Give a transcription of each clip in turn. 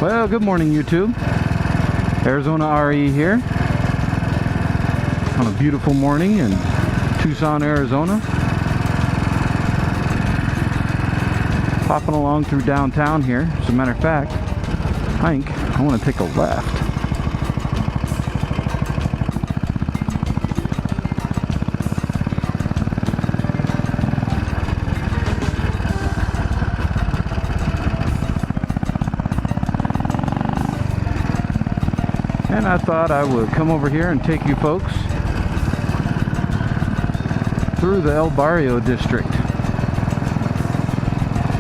Well, good morning, YouTube. Arizona RE here on a beautiful morning in Tucson, Arizona. Popping along through downtown here. As a matter of fact, I think I want to take a left. And I thought I would come over here and take you folks through the El Barrio district.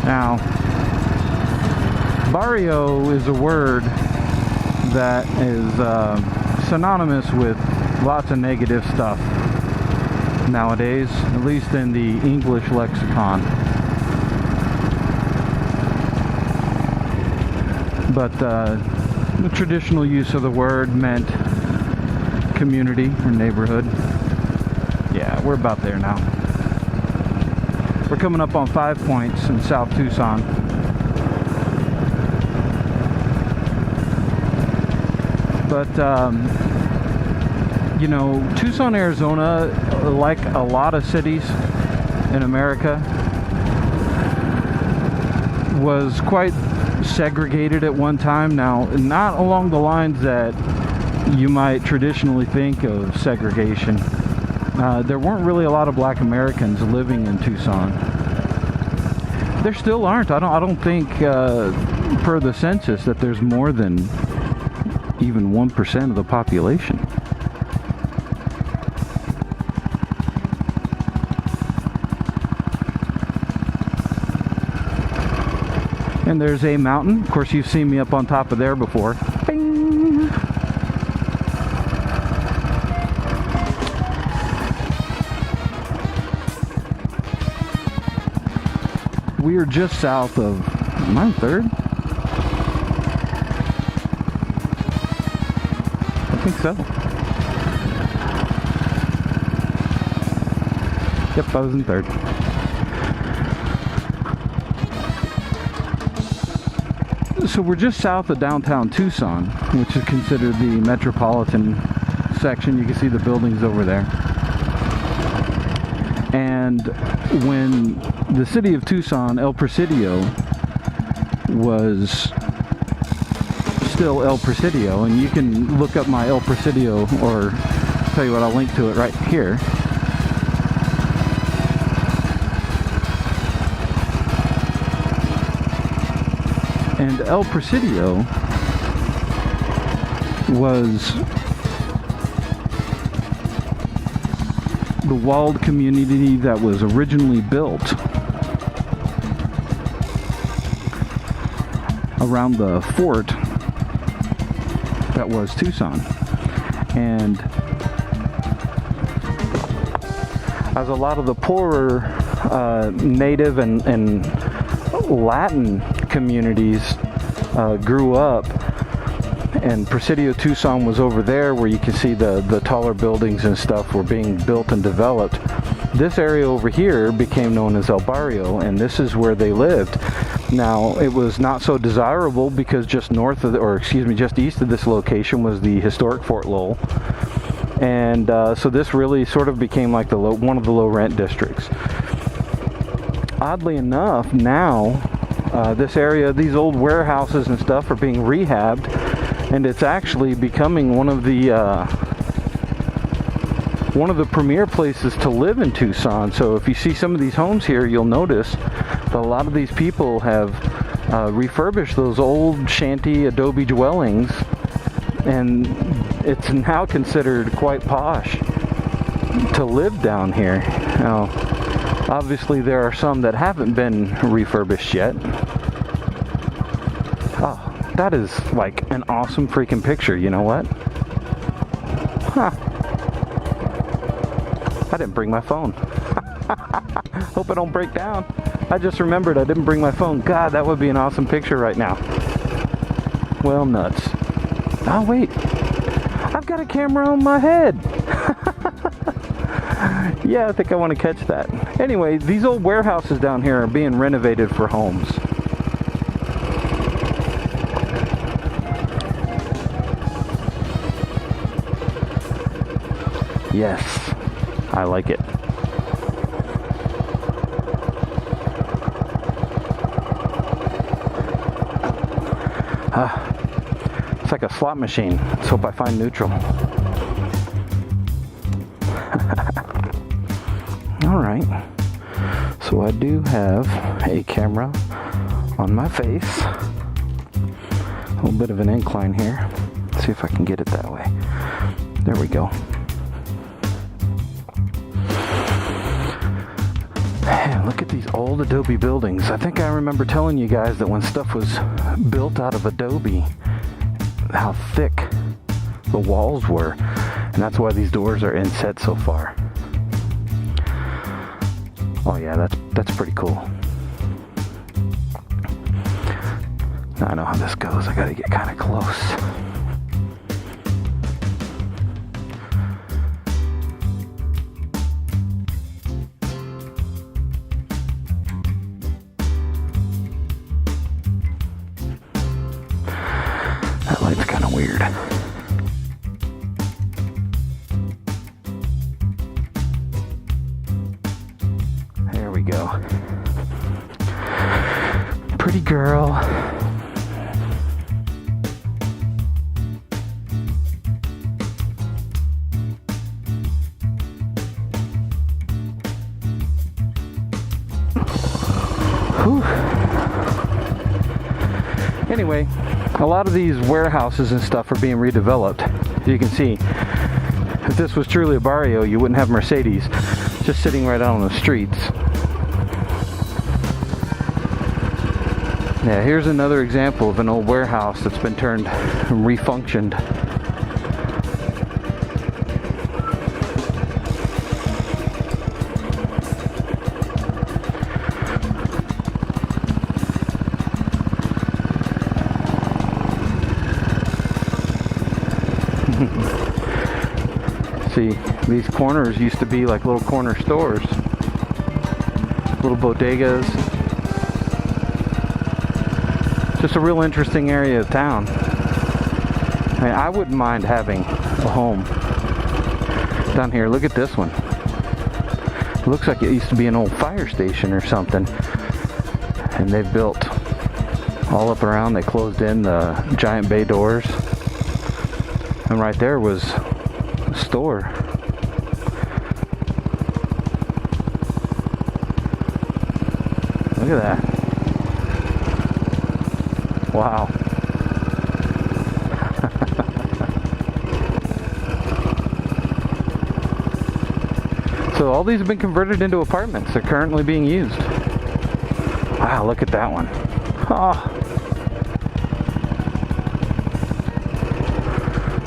Now, barrio is a word that is synonymous with lots of negative stuff nowadays, at least in the English lexicon. But the traditional use of the word meant community or neighborhood. Yeah, we're about there now. We're coming up on 5 Points in South Tucson. But, you know, Tucson, Arizona, like a lot of cities in America, was quite segregated at one time. Now, not along the lines that you might traditionally think of segregation. There weren't really a lot of black Americans living in Tucson. There still aren't. I don't think per the census that there's more than even 1% of the population. And there's a mountain. Of course, you've seen me up on top of there before. Bing! We are just south of, am I in third? I think so. Yep, I was in third. So we're just south of downtown Tucson, which is considered the metropolitan section. You can see the buildings over there. And when the city of Tucson, El Presidio, was still El Presidio, and you can look up my El Presidio, or tell you what, I'll link to it right here. And El Presidio was the walled community that was originally built around the fort that was Tucson. And as a lot of the poorer native and Latin communities grew up, and Presidio Tucson was over there where you can see the taller buildings and stuff were being built and developed. This area over here became known as El Barrio, and this is where they lived. Now, it was not so desirable because just north of, just east of this location was the historic Fort Lowell. And so this really sort of became like one of the low rent districts. Oddly enough, now this area, these old warehouses and stuff are being rehabbed, and it's actually becoming one of the premier places to live in Tucson. So if you see some of these homes here, you'll notice that a lot of these people have refurbished those old shanty adobe dwellings, and it's now considered quite posh to live down here. Now, obviously there are some that haven't been refurbished yet. Oh, that is like an awesome freaking picture, you know what? Huh. I didn't bring my phone. Hope I don't break down. I just remembered I didn't bring my phone. God, that would be an awesome picture right now. Well, nuts. Oh, wait. I've got a camera on my head. Yeah, I think I want to catch that. Anyway, these old warehouses down here are being renovated for homes. Yes, I like it. It's like a slot machine. Let's hope I find neutral. Alright, so I do have a camera on my face. A little bit of an incline here. Let's see if I can get it that way. There we go. Man, look at these old adobe buildings. I think I remember telling you guys that when stuff was built out of adobe, how thick the walls were. And that's why these doors are inset so far. Oh yeah, that's pretty cool. Now I know how this goes. I gotta get kind of close. That light's kind of weird. There we go. Pretty girl. Whew. Anyway, a lot of these warehouses and stuff are being redeveloped. As you can see, if this was truly a barrio, you wouldn't have Mercedes just sitting right out on the streets. Yeah, here's another example of an old warehouse that's been turned and refunctioned. See, these corners used to be like little corner stores, little bodegas. Just a real interesting area of town. I mean, I wouldn't mind having a home down here. Look at this one. It looks like it used to be an old fire station or something. And they've built all up around. They closed in the giant bay doors. And right there was a store. Look at that. Wow. So all these have been converted into apartments. They're currently being used. Wow, look at that one. Oh.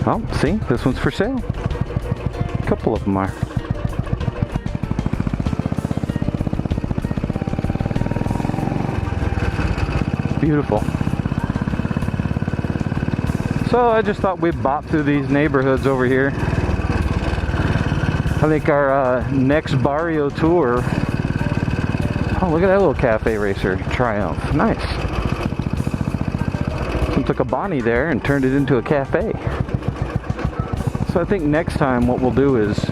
Oh, see, this one's for sale. A couple of them are. Beautiful. So I just thought we'd bop through these neighborhoods over here. I think our next barrio tour. Oh, look at that little cafe racer Triumph. Nice. Someone took a Bonnie there and turned it into a cafe. So I think next time what we'll do is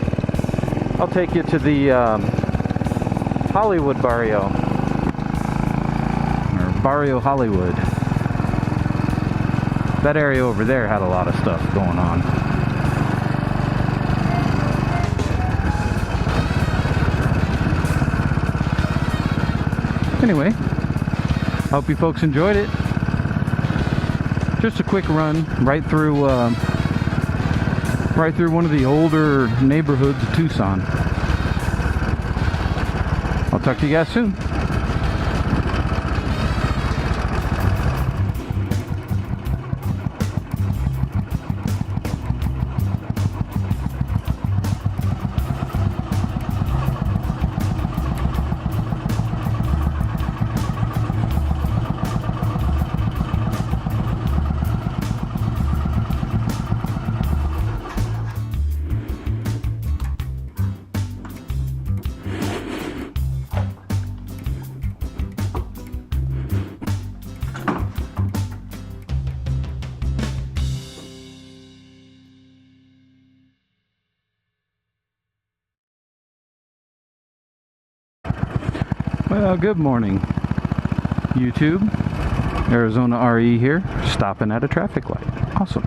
I'll take you to the Hollywood barrio. Or Barrio Hollywood. That area over there had a lot of stuff going on. Anyway, I hope you folks enjoyed it. Just a quick run right through one of the older neighborhoods of Tucson. I'll talk to you guys soon. Well, good morning, YouTube. Arizona RE here, stopping at a traffic light. Awesome.